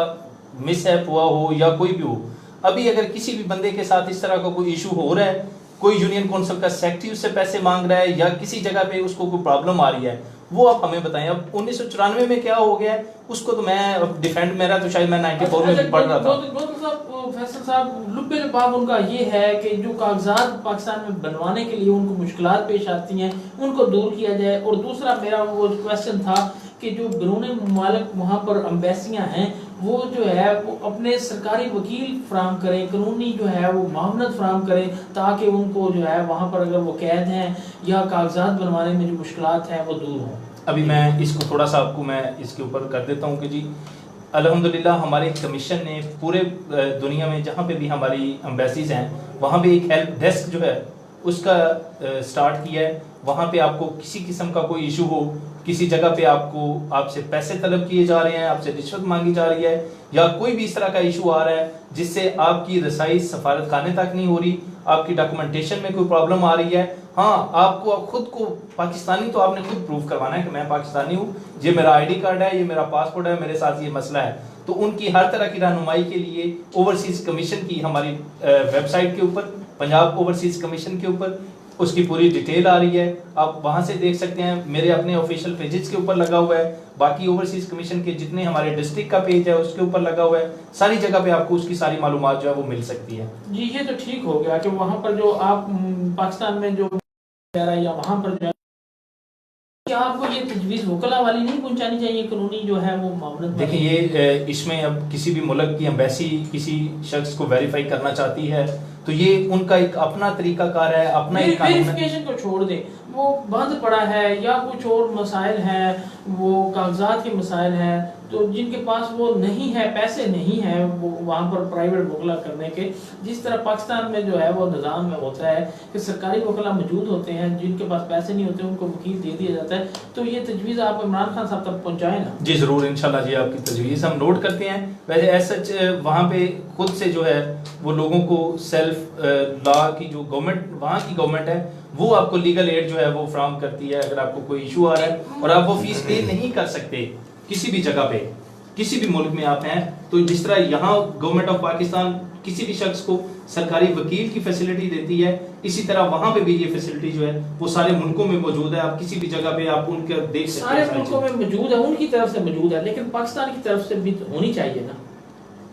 Speaker 3: मिसहैप हुआ हो या कोई भी हो। अभी अगर किसी भी बंदे के साथ इस तरह का कोई इशू हो रहा है, कोई यूनियन काउंसिल का सेक्रेटरी उससे पैसे मांग रहा है या किसी जगह पे उसको कोई प्रॉब्लम आ रही है, वो आप हमें बताएं। अब 1994 में क्या हो गया है उसको तो मैं डिफेंड मेरा तो शायद मैं 94 में पढ़ रहा था।
Speaker 1: फैसल साहब लुब्बे लबाब उनका ये है कि जो कागजात पाकिस्तान में बनवाने के लिए उनको मुश्किलात पेश आती हैं उनको दूर किया जाए। और दूसरा मेरा वो क्वेश्चन था कि जो बैरून मुमालिक वहाँ पर एम्बेसियाँ हैं वो जो है वो अपने सरकारी वकील फराम करें, कानूनी जो है वो मामलत फराम करें ताकि उनको जो है वहाँ पर अगर वो कैद हैं या कागजात बनवाने में जो मुश्किलात हैं वो दूर हों।
Speaker 3: अभी मैं इसको थोड़ा सा आपको मैं इसके ऊपर कर देता हूँ कि जी अल्हम्दुलिल्लाह हमारे कमीशन ने पूरे दुनिया में जहाँ पे भी हमारी एम्बेसीज हैं वहाँ पे एक हेल्प डेस्क जो है उसका स्टार्ट किया है। वहाँ पे आपको किसी किस्म का कोई इशू हो, किसी जगह पे आपसे पैसे तलब किए जा रहे हैं, आपसे रिश्वत मांगी जा रही है या कोई भी इस तरह का इशू आ रहा है जिससे आपकी रसाई सफारत खाने तक नहीं हो रही, आपकी डॉक्यूमेंटेशन में कोई प्रॉब्लम आ रही है, हाँ आपको खुद को पाकिस्तानी तो आपने खुद प्रूव करवाना है कि मैं पाकिस्तानी हूँ, ये मेरा आईडी कार्ड है, ये मेरा पासपोर्ट है, मेरे साथ ये मसला है। तो उनकी हर तरह की रहनुमाई के लिए ओवरसीज कमीशन की हमारी वेबसाइट के ऊपर, पंजाब ओवरसीज कमीशन के ऊपर उसकी पूरी डिटेल आ रही है, आप वहां से देख सकते हैं। मेरे अपने ऑफिशियल पेजेस के ऊपर लगा हुआ है, बाकी ओवरसीज कमीशन के जितने हमारे डिस्ट्रिक्ट का पेज है उसके ऊपर लगा हुआ है, सारी जगह पे आपको उसकी सारी मालूमात जो है वो मिल सकती है।
Speaker 1: जी ये तो ठीक हो गया कि वहाँ पर जो आप पाकिस्तान में जो या वहाँ पर जो क्या आपको ये तजवीज़ वकला वाली नहीं पहुंचानी चाहिए, कानूनी जो है वो मामला?
Speaker 3: देखिए ये इसमें अब किसी भी मुल्क की एम्बेसी किसी शख्स को वेरीफाई करना चाहती है तो ये उनका एक अपना तरीकाकार है, अपना एक
Speaker 1: वेरिफिकेशन को छोड़ दे, वो बंद पड़ा है या कुछ और मसाइल हैं, वो कागजात के मसाइल हैं, तो जिनके पास वो नहीं है, पैसे नहीं है वो वहाँ पर प्राइवेट वकला करने के, जिस तरह पाकिस्तान में जो है वो निज़ाम में होता है कि सरकारी वकला मौजूद होते हैं, जिनके पास पैसे नहीं होते उनको वकील दे दिया जाता है। तो ये तजवीज़ आप इमरान खान साहब तक पहुँचाएं ना?
Speaker 3: जी ज़रूर, इंशाल्लाह जी आपकी तजवीज़ हम नोट करते हैं। वैसे ऐसा वहाँ पे खुद से जो है वो लोगों को सेल्फ लॉ की जो गवर्नमेंट वहाँ की गवर्नमेंट है वो आपको लीगल एड जो है वो फ्राहम करती है। अगर आपको कोई इशू आ रहा है और आप वो फीस पे नहीं कर सकते किसी भी जगह पे, किसी भी मुल्क में आप हैं, तो जिस तरह यहाँ गवर्नमेंट ऑफ पाकिस्तान किसी भी शख्स को सरकारी वकील की फैसिलिटी देती है, इसी तरह वहाँ पे भी ये फैसिलिटी जो है वो सारे मुल्कों में मौजूद है। आप किसी भी जगह पे आप उनके देख सकते हैं,
Speaker 1: सारे मुल्कों में मौजूद है, उनकी तरफ से मौजूद है, लेकिन पाकिस्तान की तरफ से भी होनी चाहिए ना।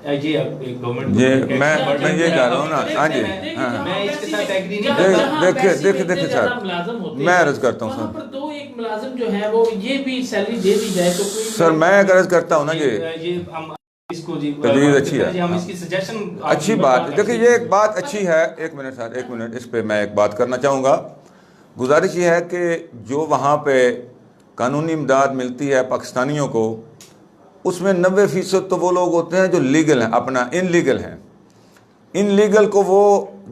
Speaker 3: ये गवर्नमेंट
Speaker 4: ये मैं ये कह रहा हूँ ना। हाँ जी,
Speaker 3: मैं इसके साथ एग्री नहीं।
Speaker 4: देखिए सर, मैं अर्ज करता हूँ
Speaker 1: वहाँ पर दो एक मुलाजिम जो है वो ये भी सैलरी दे दी जाए तो कोई
Speaker 4: सर, मैं अर्ज करता हूँ ना ये
Speaker 3: हम इसको जी
Speaker 4: तजवीज़ अच्छी है,
Speaker 3: हम इसकी सजेशन
Speaker 4: अच्छी बात। देखिए ये एक बात अच्छी है। एक मिनट सर, एक मिनट, इस पे मैं एक बात करना चाहूँगा। गुजारिश ये है कि जो वहाँ पे कानूनी इमदाद मिलती है पाकिस्तानियों को, उसमें 90% तो वो लोग होते हैं जो लीगल हैं, अपना इनलीगल हैं। इनलीगल को वो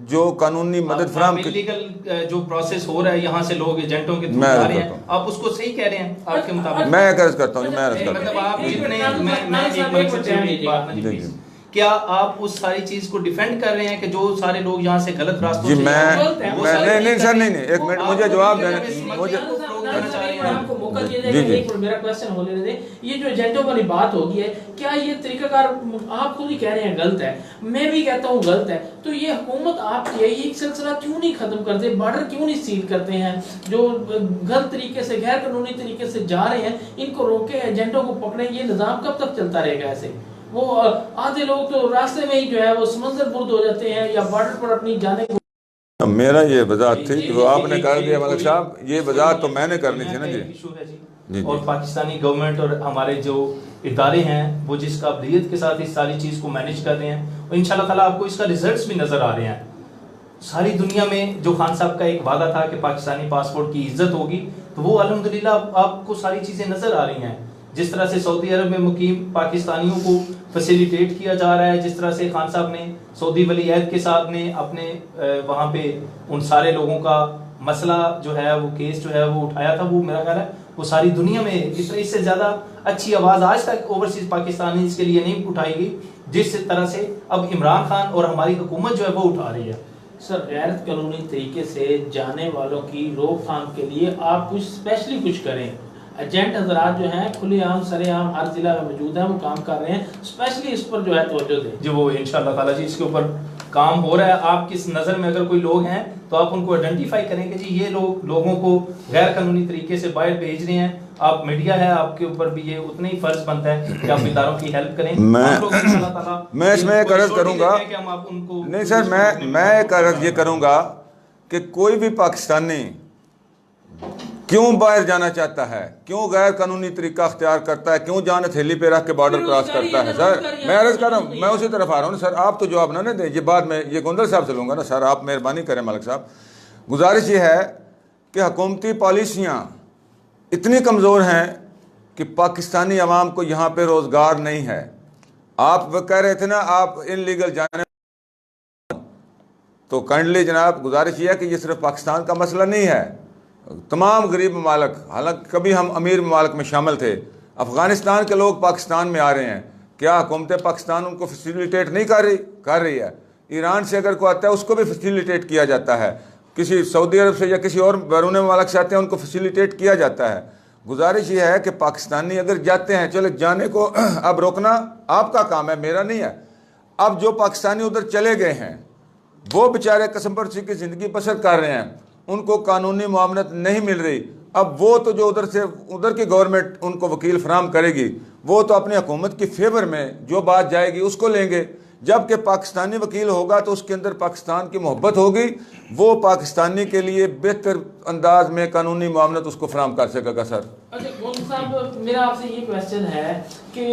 Speaker 4: जो कानूनी मदद फराहम
Speaker 3: इनलीगल जो प्रोसेस हो रहा है यहाँ से लोग एजेंटों के थ्रू जा रहे हैं, आप उसको सही कह रहे हैं आपके मुताबिक?
Speaker 4: मैं अर्ज करता हूँ, मैं अर्ज करता
Speaker 3: मतलब आप जितने मैं क्या आप उस सारी चीज को डिफेंड कर रहे हैं कि जो सारे लोग यहाँ से गलत रास्तों
Speaker 4: जी
Speaker 3: से
Speaker 4: नहीं सर, नहीं एक मिनट, मुझे जवाब देना, मुझे
Speaker 1: आपको मौका दिया जाएगा। एक मिनट मेरा क्वेश्चन होने दे। ये जो एजेंटों वाली बात होगी है, क्या ये तरीकाकार आप खुद ही कह रहे हैं गलत है, मैं भी कहता हूँ गलत है, तो ये हुकूमत आपकी है, ये सिलसिला क्यों नहीं खत्म करते, बॉर्डर क्यों नहीं सील करते हैं? जो गलत तरीके से गैर कानूनी तरीके से जा रहे हैं इनको रोके, एजेंटों को पकड़े। ये निजाम कब तक चलता रहेगा ऐसे? वो आधे लोग तो रास्ते में ही जो है वो समंदर बुर्द हो जाते हैं या बॉर्डर पर अपनी जाने को।
Speaker 4: मेरा ये वजाहत थी जो आपने कर दिया मलिक साहब, ये वजाहत तो मैंने करनी थी ना जी।
Speaker 3: और पाकिस्तानी गवर्नमेंट और हमारे जो इदारे हैं वो जिस काबिलियत के साथ इस सारी चीज़ को मैनेज कर रहे हैं, और इंशाल्लाह ताला आपको इसका रिजल्ट्स भी नज़र आ रहे हैं। सारी दुनिया में जो खान साहब का एक वादा था कि पाकिस्तानी पासपोर्ट की इज्जत होगी, तो वो अल्हम्दुलिल्लाह आपको सारी चीज़ें नज़र आ रही हैं। जिस तरह से सऊदी अरब में मुकीम पाकिस्तानियों को फैसिलिटेट किया जा रहा है, जिस तरह से खान साहब ने सऊदी वली अहद के साथ ने अपने वहाँ पे उन सारे लोगों का मसला जो है वो केस जो है वो उठाया था, वो मेरा ख्याल है वो सारी दुनिया में इससे ज़्यादा अच्छी आवाज़ आज तक ओवरसीज पाकिस्तानी इसके लिए नहीं उठाई गई जिस तरह से अब इमरान खान और हमारी हुकूमत जो है वो उठा रही है।
Speaker 1: सर गैर कानूनी तरीके से जाने वालों की रोकथाम के लिए आप कुछ स्पेशली कुछ करें। एजेंट हजरात जो हैं खुलेआम सरेआम हर जिला में मौजूद हैं, वो काम कर रहे हैं, स्पेशली इस पर जो है तवज्जो दें।
Speaker 3: जी वो इंशाल्लाह ताला जी इसके ऊपर काम हो रहा है। आप किस नज़र में अगर कोई लोग हैं तो आप उनको आइडेंटिफाई करें कि जी ये लोगों को गैर कानूनी तरीके से बाहर भेज रहे हैं। आप मीडिया है, आपके ऊपर भी ये उतना ही फर्ज बनता है कि आप इदारों की हेल्प करें।
Speaker 4: मैं इसमें एक अर्ज करूंगा
Speaker 3: कि हम आप उनको
Speaker 4: नहीं सर, मैं एक अर्ज ये करूंगा कि कोई भी पाकिस्तानी क्यों बाहर जाना चाहता है, क्यों गैर कानूनी तरीका अख्तियार करता है, क्यों जान हथेली पे रख के बॉर्डर क्रॉस करता है। सर मैं अर्ज कर रहा हूँ, मैं उसी तरफ आ रहा हूँ सर, आप तो जवाब ना दे, ये बाद में ये गोंदल साहब से लूँगा ना सर, आप मेहरबानी करें मलिक साहब। गुजारिश ये है कि हुकूमती पॉलिसियाँ इतनी कमज़ोर हैं कि पाकिस्तानी अवाम को यहाँ पर रोज़गार नहीं है। आप कह रहे थे ना आप इनलीगल जाने, तो काइंडली जनाब गुजारिश ये है कि ये सिर्फ पाकिस्तान का मसला नहीं है, तमाम गरीब ममालक, हालांकि कभी हम अमीर ममालक में शामिल थे, अफ़गानिस्तान के लोग पाकिस्तान में आ रहे हैं, क्या हुकूमत पाकिस्तान उनको फैसिलिटेट नहीं कर रही है? ईरान से अगर कोई आता है उसको भी फैसिलिटेट किया जाता है, किसी सऊदी अरब से या किसी और बैरून ममालक से आते हैं उनको फैसिलिटेट किया जाता है। गुजारिश ये है कि पाकिस्तानी अगर जाते हैं, चलो जाने को अब रोकना आपका काम है, मेरा नहीं है। अब जो पाकिस्तानी उधर चले गए हैं वो बेचारे कसम पर की ज़िंदगी बसर कर रहे हैं, उनको कानूनी मुआवनत नहीं मिल रही। अब वो तो जो उधर की गवर्नमेंट उनको वकील फराम करेगी, वो तो अपनी हुकूमत की फेवर में जो बात जाएगी उसको लेंगे, जबकि पाकिस्तानी वकील होगा तो उसके अंदर पाकिस्तान की मोहब्बत होगी, वो पाकिस्तानी के लिए बेहतर अंदाज में कानूनी मुआवनत उसको फराम कर सकेगा। सर
Speaker 1: अच्छा गोंद साहब, मेरा आपसे ये क्वेश्चन है कि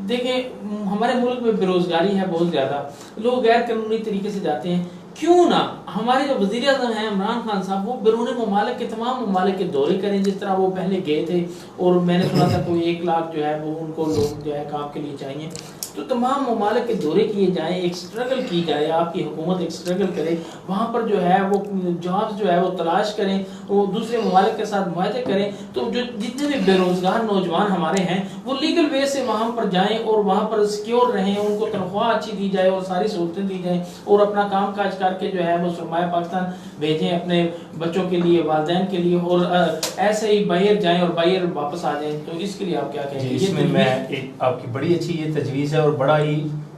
Speaker 1: देखें हमारे मुल्क में बेरोजगारी है बहुत ज़्यादा, लोग गैर कानूनी तरीके से जाते हैं, क्यों ना हमारे जो वज़ीर आज़म हैं इमरान खान साहब वो बैरून ममालिक के तमाम ममालिक के दौरे करें, जिस तरह वो पहले गए थे, और मैंने सुना था कोई 1 लाख जो है वो उनको लोग जो है काम के लिए चाहिए, तो तमाम ममालिक के दौरे किए जाएँ, एक स्ट्रगल की जाए, आपकी हुकूमत एक स्ट्रगल करे, वहाँ पर जो है वो जॉब्स जो है वो तलाश करें, वो दूसरे ममालिक के साथ मुआहदे करें, तो जो जितने भी बेरोज़गार नौजवान हमारे हैं वो लीगल वे से वहाँ पर जाएँ और वहाँ पर सिक्योर रहें, उनको तनख्वाह अच्छी दी जाए और सारी सहूलतें दी जाएँ, और अपना काम काज करके जो है वो सरमाया पाकिस्तान भेजें अपने बच्चों के लिए, वालिदैन के लिए, और ऐसे ही बाहर जाएं और बाहर वापस आ जाएं। तो इसके लिए आप क्या कहेंगे?
Speaker 3: इसमें मैं एक आपकी बड़ी अच्छी ये तजवीज़ है और बड़ा ही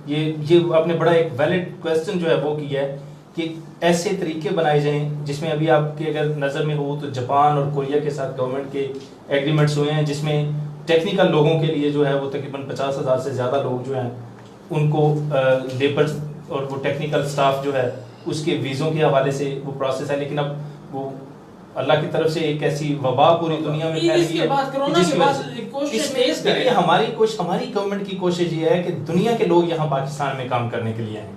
Speaker 3: ये आपने बड़ा एक वैलिड क्वेश्चन जो है वो किया है कि ऐसे तरीके बनाए जाएं जिसमें अभी आपके अगर नज़र में हो तो जापान और कोरिया के साथ गवर्नमेंट के एग्रीमेंट्स हुए हैं, जिसमें टेक्निकल लोगों के लिए जो है वो तकरीबन 50,000 से ज़्यादा लोग जो हैं उनको लेबर और वो टेक्निकल स्टाफ जो है उसके वीज़ों के हवाले से वो प्रोसेस है। लेकिन अब वो अल्लाह की तरफ से एक ऐसी वबा पूरी दुनिया में फैल गई है। हमारी गवर्नमेंट की कोशिश ये है कि दुनिया के लोग यहाँ पाकिस्तान में काम करने के लिए आए।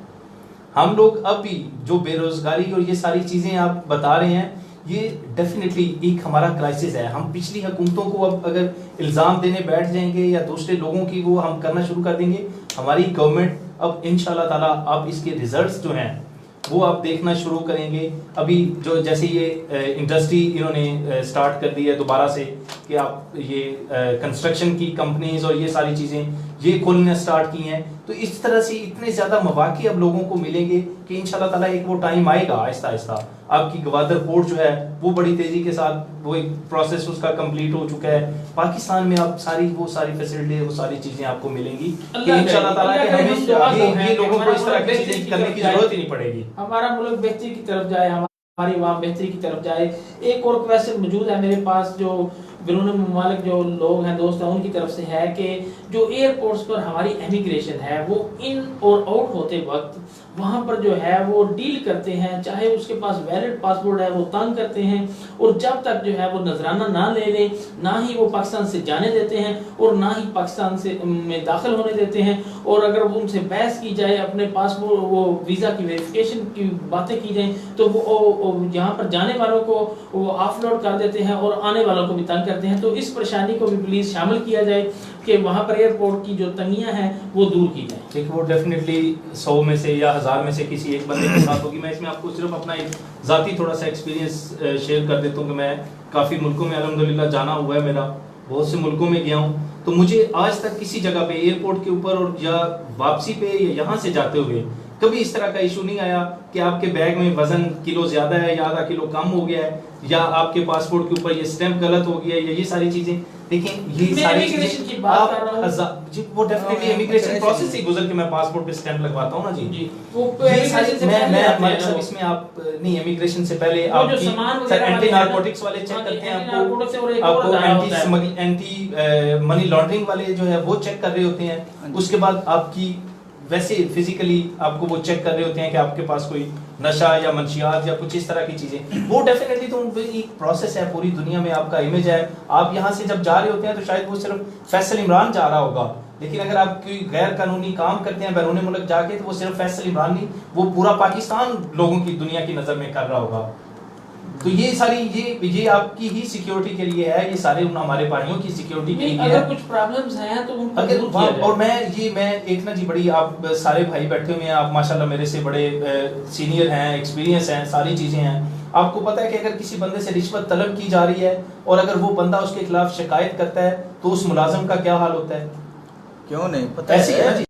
Speaker 3: हम लोग अब भी जो बेरोजगारी और ये सारी चीज़ें आप बता रहे हैं, ये डेफिनेटली एक हमारा क्राइसिस है। हम पिछली हुकूमतों को अब अगर इल्ज़ाम देने बैठ जाएंगे या दूसरे लोगों की वो हम करना शुरू कर देंगे, हमारी गवर्नमेंट अब इंशाल्लाह ताला आप इसके रिजल्ट्स जो हैं वो आप देखना शुरू करेंगे। अभी जो जैसे ये इंडस्ट्री इन्होंने स्टार्ट कर दी है दोबारा से कि आप ये कंस्ट्रक्शन की कंपनीज और ये सारी चीज़ें ये खोलना स्टार्ट की हैं, तो इस तरह से इतने ज़्यादा मौके अब लोगों को मिलेंगे कि इंशाल्लाह ताला एक वो टाइम आएगा आहिस्ता आहिस्ता। आपकी गवादर पोर्ट जो है वो बड़ी तेज़ी के साथ वो एक प्रोसेस उसका कंप्लीट हो चुका है। पाकिस्तान में आप सारी फैसिलिटी वो सारी चीज़ें आपको मिलेंगी कि इंशाल्लाह ताला कि हमें ये लोगों को इस तरह की चीज़ें करने की जरूरत ही नहीं पड़ेगी।
Speaker 1: हमारा मुल्क बेहतरी की तरफ जाए, हमारी वहाँ बेहतरी की तरफ जाए। एक और क्वेश्चन मौजूद है मेरे पास जो बैरून ममालिक जो लोग हैं दोस्त हैं उनकी तरफ से है कि जो एयरपोर्ट्स पर हमारी इमिग्रेशन है वो इन और आउट होते वक्त वहाँ पर जो है वो डील करते हैं, चाहे उसके पास वैलिड पासपोर्ट है वो तंग करते हैं, और जब तक जो है वो नजराना ना ले लें ना ही वो पाकिस्तान से जाने देते हैं और ना ही पाकिस्तान से में दाखिल होने देते हैं। और अगर उनसे बहस की जाए, अपने पासपोर्ट वो वीज़ा की वेरिफिकेशन की बातें की जाए, तो वो यहाँ पर जाने वालों को वो ऑफलोड कर देते हैं और आने वालों को भी तंग करते हैं। तो इस परेशानी को भी प्लीज़ शामिल किया जाए कि वहाँ पर एयरपोर्ट की जो तंगियाँ हैं वो दूर की जाए।
Speaker 3: देखिए वो डेफिनेटली 100 में से या 1000 में से किसी एक बंदे के साथ होगी। मैं इसमें आपको सिर्फ अपना एक ज़ाती थोड़ा सा एक्सपीरियंस शेयर कर देता हूँ कि मैं काफ़ी मुल्कों में अल्हम्दुलिल्लाह जाना हुआ है मेरा, बहुत से मुल्कों में गया हूँ, तो मुझे आज तक किसी जगह पे एयरपोर्ट के ऊपर और या वापसी पे या यहाँ से जाते हुए कभी इस तरह का इशू नहीं आया कि आपके बैग में वजन किलो ज्यादा है या आधा किलो कम हो गया है या आपके पासपोर्ट के ऊपर ये स्टैंप गलत हो गया है या ये सारी चीजें। लेकिन ये
Speaker 1: मैं
Speaker 3: सारी
Speaker 1: immigration
Speaker 3: चीजें
Speaker 1: की बात कर रहा हूं।
Speaker 3: जी वो डेफिनेटली इमिग्रेशन प्रोसेस से गुजर के मैं पासपोर्ट पे स्टैंप लगवाता हूं ना जी।
Speaker 1: जी वो
Speaker 3: ये सारी
Speaker 1: immigration से
Speaker 3: मैं
Speaker 1: पहले आते
Speaker 3: हमारे
Speaker 1: हैं
Speaker 3: सब
Speaker 1: वो।
Speaker 3: इसमें आप नहीं इमिग्रेशन से पहले
Speaker 1: वो जो
Speaker 3: आपकी
Speaker 1: सामान
Speaker 3: सर
Speaker 1: वगैरह
Speaker 3: एंटी
Speaker 1: वाले हैं ना,
Speaker 3: नारकोटिक्स वाले चेक
Speaker 1: हाँ,
Speaker 3: करते हैं
Speaker 1: anti-narcotics और एक
Speaker 3: आपको
Speaker 1: और
Speaker 3: आपको
Speaker 1: दायरा होता है।
Speaker 3: एंटी मनी लॉन्ड्रिंग वाले जो है वो चेक कर रहे होते
Speaker 5: हाँ
Speaker 3: हैं।
Speaker 5: जी।
Speaker 3: उसके बाद आपकी वैसे फिजिकली आपको वो चेक कर रहे होते हैं कि आपके पास कोई नशा या मंशियात या कुछ इस तरह की चीजें, वो डेफिनेटली तो एक प्रोसेस है, पूरी दुनिया में आपका इमेज है। आप यहाँ से जब जा रहे होते हैं तो शायद वो सिर्फ फैसल इमरान जा रहा होगा, लेकिन अगर आप कोई गैर कानूनी काम करते हैं बैरून मुल्क जाके तो वो सिर्फ फैसल इमरान नहीं, वो पूरा पाकिस्तान लोगों की दुनिया की नजर में कर रहा होगा। तो ये सारी ये आपकी ही सिक्योरिटी के लिए है, ये सारे हमारे भाइयों की सिक्योरिटी के लिए
Speaker 1: अगर
Speaker 3: है।
Speaker 1: कुछ प्रॉब्लम्स हैं तो उनको
Speaker 3: अगर
Speaker 1: दूर किया जाए।
Speaker 3: और मैं एक ना जी बड़ी आप सारे भाई बैठे हुए हैं, आप माशाल्लाह मेरे से बड़े सीनियर हैं, एक्सपीरियंस हैं, सारी चीजें हैं। आपको पता है कि अगर किसी बंदे से रिश्वत तलब की जा रही है और अगर वो बंदा उसके खिलाफ शिकायत करता है तो उस मुलाजिम का क्या हाल होता है?
Speaker 5: क्यों नहीं पता
Speaker 3: ऐसे ही है
Speaker 5: है
Speaker 3: ना जी।